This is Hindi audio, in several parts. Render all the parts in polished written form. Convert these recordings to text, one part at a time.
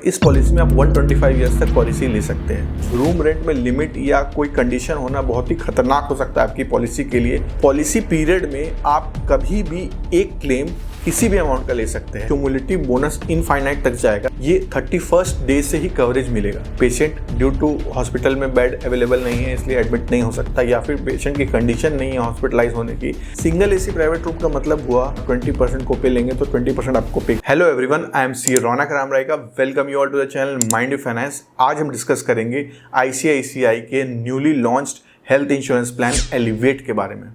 इस पॉलिसी में आप 125 ईयर्स तक पॉलिसी ले सकते हैं। रूम रेंट में लिमिट या कोई कंडीशन होना बहुत ही खतरनाक हो सकता है आपकी पॉलिसी के लिए। पॉलिसी पीरियड में आप कभी भी एक क्लेम किसी भी अमाउंट का ले सकते हैं। क्यूमुलेटिव बोनस इनफाइनाइट तक जाएगा। ये 31st डे से ही कवरेज मिलेगा। पेशेंट ड्यू टू हॉस्पिटल में बेड अवेलेबल नहीं है इसलिए एडमिट नहीं हो सकता, या फिर पेशेंट की कंडीशन नहीं है हॉस्पिटलाइज होने की। सिंगल एसी प्राइवेट रूम का मतलब हुआ 20% को पे लेंगे तो 20% आपको पे। Hello everyone, I am C Raunak Ramrai का welcome you all to the channel mind your finance. आज हम डिस्कस करेंगे ICICI के newly launched health insurance plan elevate के बारे में,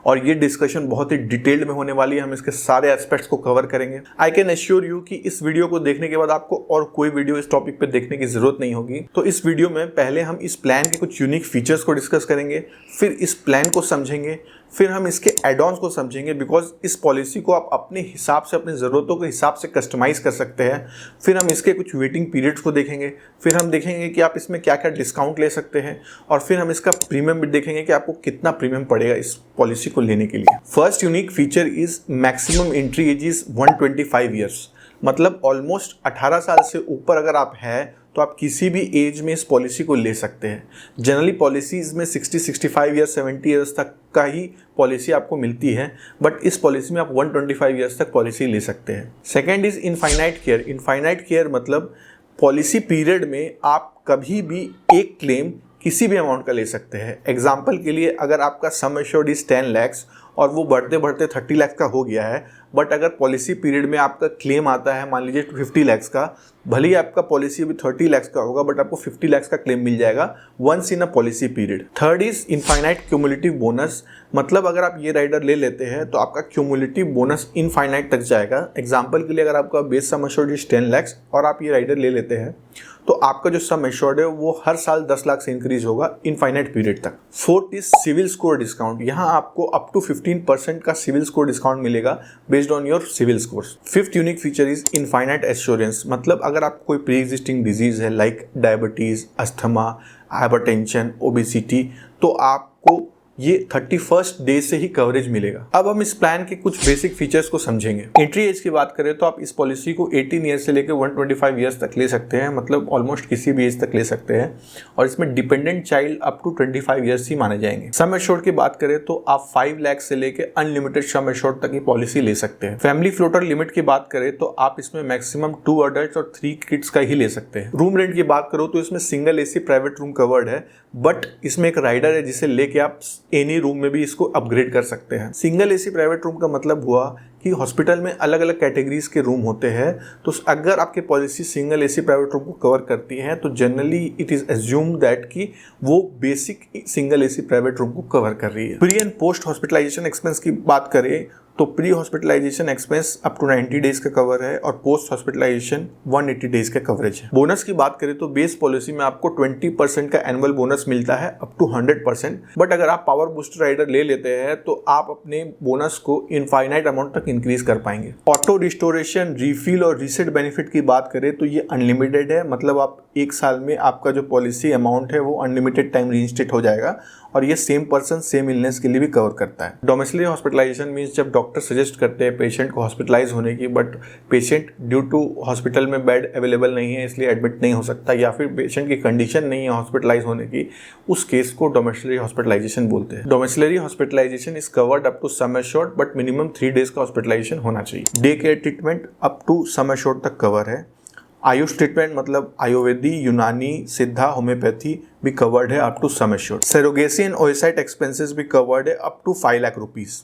और ये डिस्कशन बहुत ही डिटेल्ड में होने वाली है। हम इसके सारे एस्पेक्ट्स को कवर करेंगे। आई कैन एश्योर यू कि इस वीडियो को देखने के बाद आपको और कोई वीडियो इस टॉपिक पे देखने की जरूरत नहीं होगी। तो इस वीडियो में पहले हम इस प्लान के कुछ यूनिक फीचर्स को डिस्कस करेंगे, फिर इस प्लान को समझेंगे, फिर हम इसके एड-ऑन्स को समझेंगे, बिकॉज इस पॉलिसी को आप अपने हिसाब से, अपनी ज़रूरतों के हिसाब से कस्टमाइज़ कर सकते हैं। फिर हम इसके कुछ वेटिंग पीरियड्स को देखेंगे, फिर हम देखेंगे कि आप इसमें क्या क्या डिस्काउंट ले सकते हैं, और फिर हम इसका प्रीमियम भी देखेंगे कि आपको कितना प्रीमियम पड़ेगा इस पॉलिसी को लेने के लिए। First unique feature is maximum entry age is 125 years. मतलब ऑलमोस्ट 18 साल से ऊपर अगर आप हैं तो आप किसी भी एज में इस पॉलिसी को ले सकते हैं। जनरली पॉलिसीज में 60-65 ईयर्स 70 ईयर्स तक का ही पॉलिसी आपको मिलती है, बट इस पॉलिसी में आप 125 ईयर्स तक पॉलिसी ले सकते हैं। Second is infinite care. Infinite care मतलब पॉलिसी पीरियड में आप कभी भी एक क्लेम किसी भी अमाउंट का ले सकते हैं। एग्जाम्पल के लिए, अगर आपका सम एश्योर्ड इज 10 lakhs और वो बढ़ते बढ़ते 30 लाख का हो गया है, बट अगर पॉलिसी पीरियड में आपका क्लेम आता है मान लीजिए 50 lakhs का, भले ही आपका पॉलिसी अभी 30 lakhs का होगा बट आपको 50 lakhs का क्लेम मिल जाएगा once in a policy period. Third is infinite cumulative bonus. मतलब अगर आप ये राइडर ले लेते हैं तो आपका क्यूमुलेटिव बोनस इनफाइनाइट तक जाएगा। एग्जाम्पल के लिए, अगर आपका base sum assured is 10 lakhs और आप ये राइडर ले लेते हैं तो आपका जो सम एश्योर्ड है वो हर साल 10 लाख से इंक्रीज होगा इनफाइनाइट पीरियड तक। Fourth is CIBIL score discount. यहाँ आपको अप टू 15% का सिविल स्कोर डिस्काउंट मिलेगा based on your CIBIL scores. Fifth unique feature is infinite assurance. मतलब अगर आपको कोई प्री एग्जिस्टिंग डिजीज है like diabetes, asthma, hypertension, obesity, तो आपको ये 31st डे से ही कवरेज मिलेगा। अब हम इस प्लान के कुछ बेसिक फीचर्स को समझेंगे। एंट्री एज की बात करें तो आप इस पॉलिसी को 18 ईयर्स से लेकर 125 ईयर्स तक ले सकते हैं। मतलब ऑलमोस्ट किसी भी एज तक ले सकते हैं, और इसमें dependent child up to 25 years ही माने जाएंगे। सम एश्योर्ड की बात करें तो आप 5 लाख से लेकर अनलिमिटेड सम एश्योर्ड तक की पॉलिसी ले सकते हैं। फैमिली फ्लोटर लिमिट की बात करें तो आप इसमें मैक्सिमम 2 अडल्ट और 3 किड्स का ही ले सकते हैं। रूम रेंट की बात करो तो इसमें single AC private room covered है, बट इसमें एक राइडर है जिसे लेके आप एनी रूम में भी इसको अपग्रेड कर सकते हैं। सिंगल एसी प्राइवेट रूम का मतलब हुआ कि हॉस्पिटल में अलग अलग कैटेगरीज के रूम होते हैं, तो अगर आपकी policy single AC private room को कवर करती है तो generally it is assumed that कि वो basic single AC private room को कवर कर रही है। Pre and post hospitalization expense की बात करें तो pre hospitalization expense up to 90 days का कवर है, और पोस्ट हॉस्पिटलाइजेशन 180 डेज का कवरेज है। बोनस की बात करें तो बेस पॉलिसी में आपको 20% का एनुअल बोनस मिलता है अप टू 100%, बट अगर आप पावर बूस्टर राइडर ले लेते हैं तो आप अपने बोनस को इनफाइनाइट अमाउंट तक इंक्रीज कर पाएंगे। ऑटो रिस्टोरेशन, रिफिल और रीसेट बेनिफिट की बात करें तो ये अनलिमिटेड है। मतलब आप एक साल में आपका जो पॉलिसी अमाउंट है वो अनलिमिटेड टाइम रीइंस्टेट हो जाएगा, और ये सेम पर्सन सेम इलनेस के लिए भी कवर करता है। डोमिसिलरी हॉस्पिटलाइजेशन मीन्स जब डॉक्टर सजेस्ट करते हैं पेशेंट को हॉस्पिटलाइज होने की, but patient due to hospital में बेड अवेलेबल नहीं है इसलिए एडमिट नहीं हो सकता, या फिर पेशेंट की कंडीशन नहीं है हॉस्पिटलाइज होने की, उस केस को डोमिसिलरी हॉस्पिटलाइजेशन बोलते हैं। Domiciliary hospitalisation is covered up to sum assured, but minimum 3 days का हॉस्पिटलाइजेशन होना चाहिए। Day care treatment up to sum assured तक कवर है। आयुष ट्रीटमेंट मतलब आयुर्वेदी, यूनानी, सिद्धा, होम्योपैथी भी कवर्ड है up to sum assured. Surrogacy and oocyte expenses भी कवर्ड है up to 5 lakh rupees.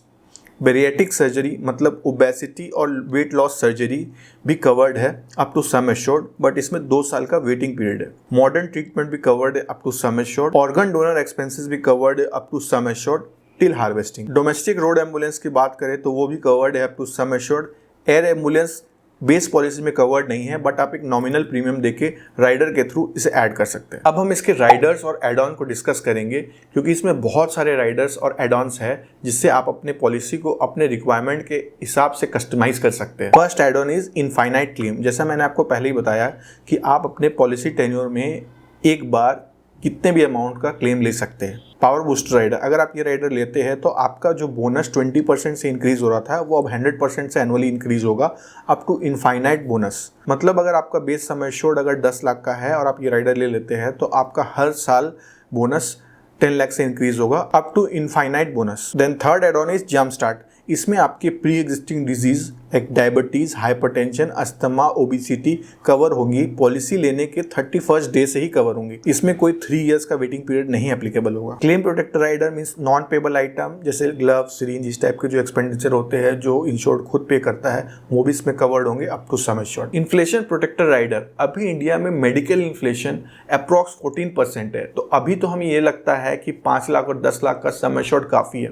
Bariatric surgery मतलब ओबेसिटी और वेट लॉस सर्जरी भी कवर्ड है up to sum assured, but इसमें 2 साल का वेटिंग पीरियड है। मॉडर्न ट्रीटमेंट भी कवर्ड है up to sum assured. Organ donor expenses भी कवर्ड है up to sum assured till harvesting. Domestic road ambulance की बात करें तो वो भी कवर्ड है up to sum assured. Air ambulance base policy में कवर्ड नहीं है, बट आप एक नॉमिनल प्रीमियम देके राइडर के थ्रू इसे ऐड कर सकते हैं। अब हम इसके राइडर्स और एड ऑन को डिस्कस करेंगे, क्योंकि इसमें बहुत सारे राइडर्स और एड ऑन्स है जिससे आप अपने पॉलिसी को अपने रिक्वायरमेंट के हिसाब से कस्टमाइज कर सकते हैं। First aid on is infinite claim. जैसा मैंने आपको पहले ही बताया कि आप अपने पॉलिसी टेन्योर में एक बार कितने भी अमाउंट का क्लेम ले सकते हैं। पावर बूस्टर राइडर, अगर आप ये राइडर लेते हैं तो आपका जो बोनस 20% से इंक्रीज हो रहा था वो अब 100% से एनुअली इंक्रीज होगा अप टू इनफाइनाइट बोनस। मतलब अगर आपका बेस सम एश्योर्ड अगर 10 लाख का है और आप ये राइडर ले लेते हैं तो आपका हर साल बोनस 10 लाख से इंक्रीज होगा up to infinite bonus. Then third add on is jump start. इसमें आपके pre existing disease like diabetes, hypertension, asthma, obesity cover होंगी। पॉलिसी लेने के 31st डे से ही कवर होंगी। इसमें कोई 3 इयर्स का वेटिंग पीरियड नहीं एप्लीकेबल होगा। Claim protector rider means non payable item जैसे ग्लव्स, सिरिंज, इस टाइप के जो एक्सपेंडिचर होते हैं जो इंश्योर्ड खुद पे करता है वो भी इसमें कवर्ड होंगे up to sum assured. Inflation protector rider, अभी इंडिया में मेडिकल इन्फ्लेशन अप्रॉक्स 14% है, तो अभी तो हमें ये लगता है कि 5 लाख और 10 लाख का सम एश्योर्ड काफ़ी है,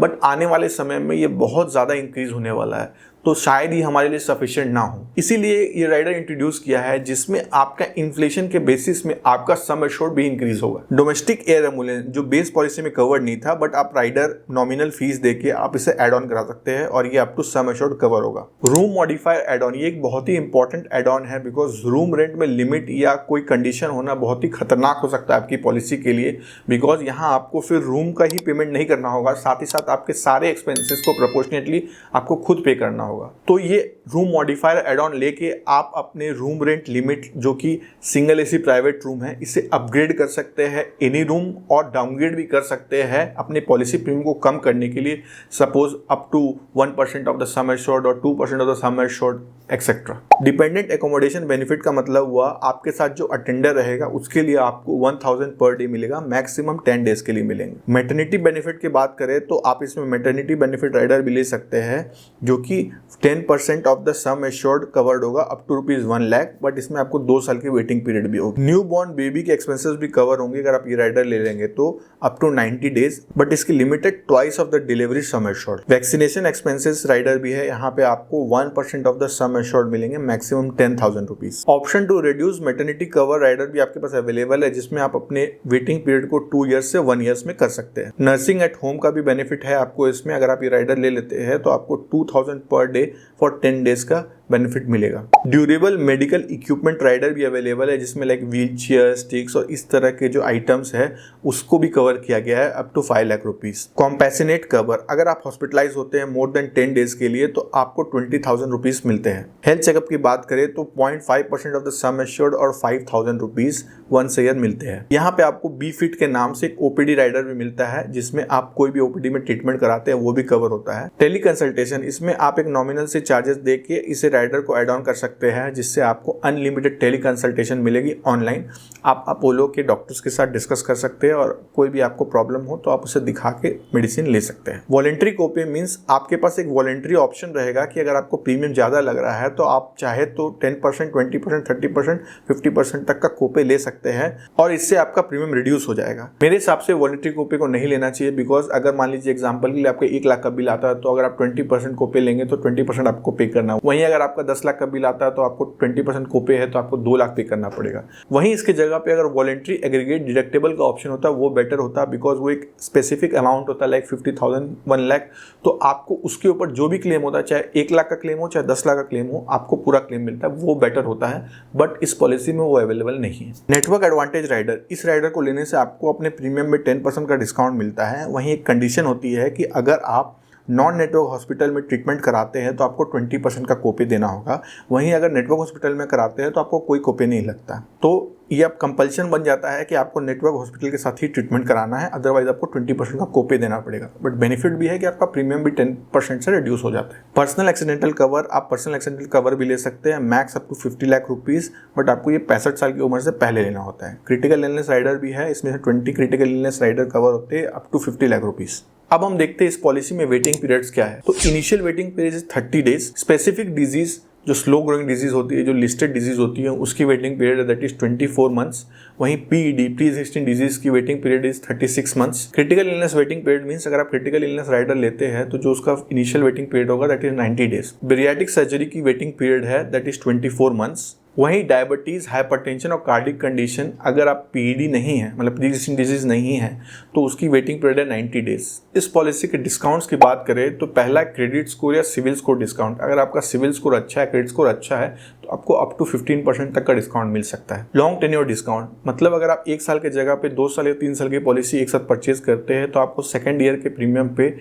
बट आने वाले समय में ये बहुत ज़्यादा इंक्रीज होने वाला है, तो शायद ही हमारे लिए सफिशिएंट ना हो। इसीलिए ये राइडर इंट्रोड्यूस किया है जिसमें आपका इन्फ्लेशन के बेसिस में आपका सम एश्योर्ड भी इंक्रीज होगा। डोमेस्टिक एयर एम्बुलेंस जो बेस पॉलिसी में कवर्ड नहीं था, बट आप राइडर नॉमिनल फीस देके आप इसे एड ऑन करा सकते हैं और ये up to sum assured cover होगा। रूम मॉडिफायर एड ऑन, ये एक बहुत ही इंपॉर्टेंट एड ऑन है बिकॉज रूम रेंट में लिमिट या कोई कंडीशन होना बहुत ही खतरनाक हो सकता है आपकी पॉलिसी के लिए, बिकॉज यहाँ आपको फिर रूम का ही पेमेंट नहीं करना होगा, साथ ही साथ आपके सारे एक्सपेंसेस को प्रोपोर्शनेटली आपको खुद पे करना होगा। तो ये रूम मॉडिफायर एड ऑन लेके आप अपने रूम रेंट लिमिट जो कि सिंगल एसी प्राइवेट रूम है इसे अपग्रेड कर सकते हैं एनी रूम, और डाउनग्रेड भी कर सकते हैं अपने पॉलिसी प्रीमियम को कम करने के लिए, suppose up to 1% of the sum assured और 2% of the sum assured etcetera. Dependent accommodation benefit का मतलब हुआ आपके साथ जो अटेंडर रहेगा उसके लिए आपको 1000 पर डे मिलेगा, मैक्सिमम 10 डेज के लिए मिलेंगे। मैटरनिटी बेनिफिट की बात करें तो आप इसमें मैटरनिटी बेनिफिट राइडर भी ले सकते हैं जो कि 10% of the sum assured covered होगा अप टू ₹1 लाख, बट इसमें आपको 2 साल की वेटिंग पीरियड भी होगी। न्यू बॉर्न बेबी के एक्सपेंसेस भी कवर होंगे अगर आप ये राइडर ले लेंगे तो अप टू 90 डेज, बट इसकी limited twice of the delivery sum assured. Vaccination expenses rider भी है, यहाँ पे आपको 1% ऑफ द सम एश्योर्ड मिलेंगे, maximum 10,000 rupees. Option to reduce maternity cover rider भी आपके पास अवेलेबल है जिसमें आप अपने वेटिंग पीरियड को 2 ईयर्स से 1 ईयर्स में कर सकते हैं। नर्सिंग एट होम का भी बेनिफिट है आपको इसमें, अगर आप ये राइडर ले लेते हैं तो आपको 2000 पर डे फॉर 10 डेज का बेनिफिट मिलेगा। ड्यूरेबल मेडिकल इक्विपमेंट राइडर भी अवेलेबल है जिसमें लाइक व्हील चेयर, स्टिक्स और इस तरह के जो आइटम्स है उसको भी कवर किया गया है up to 5 lakh rupees. Compassionate cover, अगर आप हॉस्पिटलाइज होते हैं मोर देन 10 डेज के लिए तो आपको 20,000 रुपीज मिलते हैं। हेल्थ चेकअप की बात करें तो 0.5% ऑफ द सम एश्योर्ड और 5,000 रुपीज वंस ईयर मिलते हैं। यहाँ पे आपको बी फिट के नाम से एक ओपीडी राइडर भी मिलता है जिसमें आप कोई भी ओपीडी में ट्रीटमेंट कराते हैं वो भी कवर होता है। टेली कंसल्टेशन, इसमें आप एक नॉमिनल से चार्जेस दे के इसे राइडर को एड ऑन कर सकते हैं जिससे आपको अनलिमिटेड टेली कंसल्टेशन मिलेगी ऑनलाइन। आप अपोलो के डॉक्टर्स के साथ डिस्कस कर सकते हैं और कोई भी आपको प्रॉब्लम हो तो आप उसे दिखा के मेडिसिन ले सकते हैं। वॉलेंट्री कोपे मींस आपके पास एक वॉलेंट्री ऑप्शन रहेगा कि अगर आपको प्रीमियम ज़्यादा लग रहा है तो आप चाहे तो 10%, 20%, 30%, 50% तक का कोपे ले सकते हैं और इससे आपका प्रीमियम रिड्यूस हो जाएगा। मेरे हिसाब से वॉलेंट्री कोपे को नहीं लेना चाहिए बिकॉज अगर मान लीजिए एग्जाम्पल के लिए आपका 1 लाख का बिल आता है तो अगर आप 20% कोपे लेंगे तो 20% आपको पे करना। वहीं अगर आपका 10 लाख का बिल आता है तो आपको 20% कोपे है तो आपको 2 लाख पे करना पड़ेगा। वहीं इसके जगह पे अगर वॉलेंट्री एग्रीगेट डिडक्टेबल का ऑप्शन होता है वो बेटर होता बिकॉज वो एक स्पेसिफिक अमाउंट होता है लाइक 50,000, 1 लाख, तो आपको उसके ऊपर जो भी क्लेम होता है चाहे 1 लाख का क्लेम हो चाहे 10 लाख का क्लेम हो आपको पूरा क्लेम मिलता है, वो बेटर होता है, बट इस पॉलिसी में वो अवेलेबल नहीं है। नेटवर्क एडवांटेज राइडर, इस राइडर को लेने से आपको अपने प्रीमियम में 10% का डिस्काउंट मिलता है। वहीं एक कंडीशन होती है कि अगर आप नॉन नेटवर्क हॉस्पिटल में ट्रीटमेंट कराते हैं तो आपको 20% का कोपे देना होगा। वहीं अगर नेटवर्क हॉस्पिटल में कराते हैं तो आपको कोई कोपे नहीं लगता। तो ये अब कंपल्शन बन जाता है कि आपको नेटवर्क हॉस्पिटल के साथ ही ट्रीटमेंट कराना है, अदरवाइज आपको 20% का कोपे देना पड़ेगा। बट बेनिफिट भी है कि आपका प्रीमियम भी 10% से रिड्यूस हो जाता है। पर्सनल एक्सीडेंटल कवर, आप पर्सनल एक्सीडेंटल कवर भी ले सकते हैं max up to 50 lakh rupees, but आपको ये 65 साल की उम्र से पहले लेना होता है। क्रिटिकल इलनेस राइडर भी है, इसमें से 20 क्रिटिकल इलनेस राइडर कवर होते हैं अप टू 50 लाख रुपीज़। अब हम देखते हैं इस पॉलिसी में वेटिंग पीरियड्स क्या है। तो initial waiting period is 30 days. Specific disease जो स्लो ग्रोइंग डिजीज होती है, जो लिस्टेड डिजीज होती है, उसकी वेटिंग पीरियड है दैट इज 24 मंथ्स। वहीं पीईडी, प्री एग्जिस्टिंग डिजीज की waiting period is 36 months. Critical illness waiting period means अगर आप क्रिटिकल इलनेस राइडर लेते हैं तो जो उसका इनिशियल वेटिंग पीरियड होगा that is 90 days. Bariatric surgery की वेटिंग पीरियड है दैट इज 24 मंथ्स। वहीं डायबिटीज़, हाइपरटेंशन और कार्डियक कंडीशन, अगर आप पीईडी नहीं है, मतलब प्री एक्जिस्टिंग डिजीज नहीं है, तो उसकी वेटिंग पीरियड है 90 डेज। इस पॉलिसी के डिस्काउंट्स की बात करें तो पहला क्रेडिट स्कोर या सिविल स्कोर डिस्काउंट। अगर आपका सिविल स्कोर अच्छा है, क्रेडिट स्कोर अच्छा है, तो आपको अप टू 15% तक का डिस्काउंट मिल सकता है। लॉन्ग टेन्योर डिस्काउंट, मतलब अगर आप 1 साल की जगह पे 2 साल या 3 साल की पॉलिसी एक साथ परचेज करते हैं तो आपको सेकेंड ईयर के प्रीमियम पे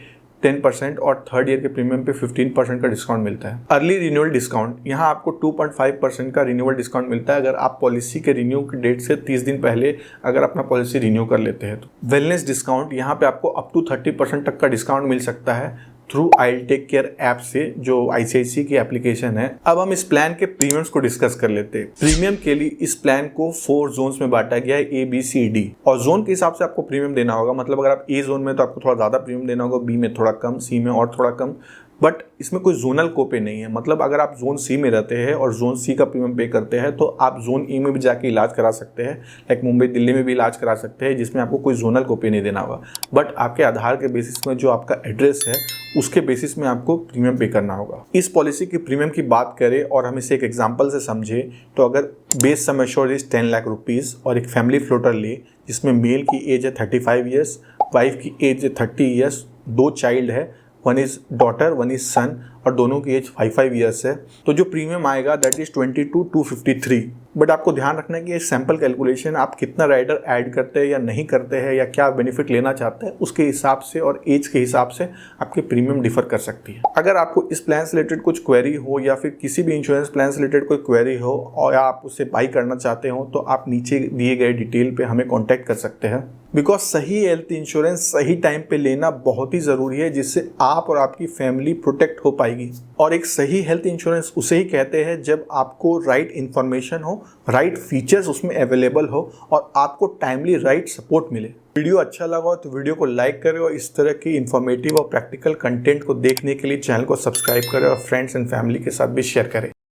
10% और थर्ड ईयर के प्रीमियम पे 15% का डिस्काउंट मिलता है। अर्ली रिन्यूअल डिस्काउंट, यहाँ आपको 2.5% का रिन्यूअल डिस्काउंट मिलता है अगर आप पॉलिसी के रिन्यू की डेट से 30 दिन पहले अगर अपना पॉलिसी रिन्यू कर लेते हैं तो। वेलनेस डिस्काउंट, यहाँ पे आपको अप टू 30% तक का डिस्काउंट मिल सकता है through I take care app से, जो ICICI की एप्लीकेशन है। अब हम इस प्लान के प्रीमियम्स को डिस्कस कर लेते हैं। प्रीमियम के लिए इस प्लान को 4 जोन्स में बांटा गया है, ABCD, और जोन के हिसाब से आपको प्रीमियम देना होगा। मतलब अगर आप A जोन में तो आपको थोड़ा ज़्यादा प्रीमियम देना होगा, B में थोड़ा कम, C में और थोड़ा कम, बट इसमें कोई जोनल कोपे नहीं है। मतलब अगर आप जोन C में रहते हैं और जोन C का प्रीमियम पे करते हैं तो आप जोन E में भी जाके इलाज करा सकते हैं, लाइक मुंबई, दिल्ली में भी इलाज करा सकते हैं, जिसमें आपको कोई जोनल कोपे नहीं देना होगा। बट आपके आधार के बेसिस में जो आपका एड्रेस है उसके बेसिस में आपको प्रीमियम पे करना होगा। इस पॉलिसी की प्रीमियम की बात करें और हम इसे एक एग्जांपल से समझें तो अगर base sum assured is 10 lakh rupees और एक फैमिली फ्लोटर ले जिसमें मेल की एज है 35 ईयर्स, वाइफ की एज है 30 ईयर्स, 2 चाइल्ड है, 1 इज डॉटर 1 इज सन, और दोनों की एज 5 ईयर्स है, तो जो प्रीमियम आएगा दैट इज 22,253। बट आपको ध्यान रखना है कि ये सैम्पल कैलकुलेशन, आप कितना राइडर ऐड करते हैं या नहीं करते हैं या क्या बेनिफिट लेना चाहते हैं उसके हिसाब से और एज के हिसाब से आपकी प्रीमियम डिफर कर सकती है। अगर आपको इस प्लान से रिलेटेड कुछ क्वेरी हो या फिर किसी भी इंश्योरेंस प्लान से रिलेटेड कोई क्वेरी हो और आप उसे बाई करना चाहते हो तो आप नीचे दिए गए डिटेल पे हमें कॉन्टैक्ट कर सकते हैं। बिकॉज सही हेल्थ इंश्योरेंस सही टाइम पे लेना बहुत ही ज़रूरी है, जिससे आप और आपकी फैमिली प्रोटेक्ट हो पाएगी। और एक सही हेल्थ इंश्योरेंस उसे ही कहते हैं जब आपको राइट इन्फॉर्मेशन हो, राइट फीचर्स उसमें अवेलेबल हो और आपको टाइमली राइट सपोर्ट मिले। वीडियो अच्छा लगा हो तो वीडियो को लाइक करें और इस तरह की इन्फॉर्मेटिव और प्रैक्टिकल कंटेंट को देखने के लिए चैनल को सब्सक्राइब करें और फ्रेंड्स एंड फैमिली के साथ भी शेयर करें।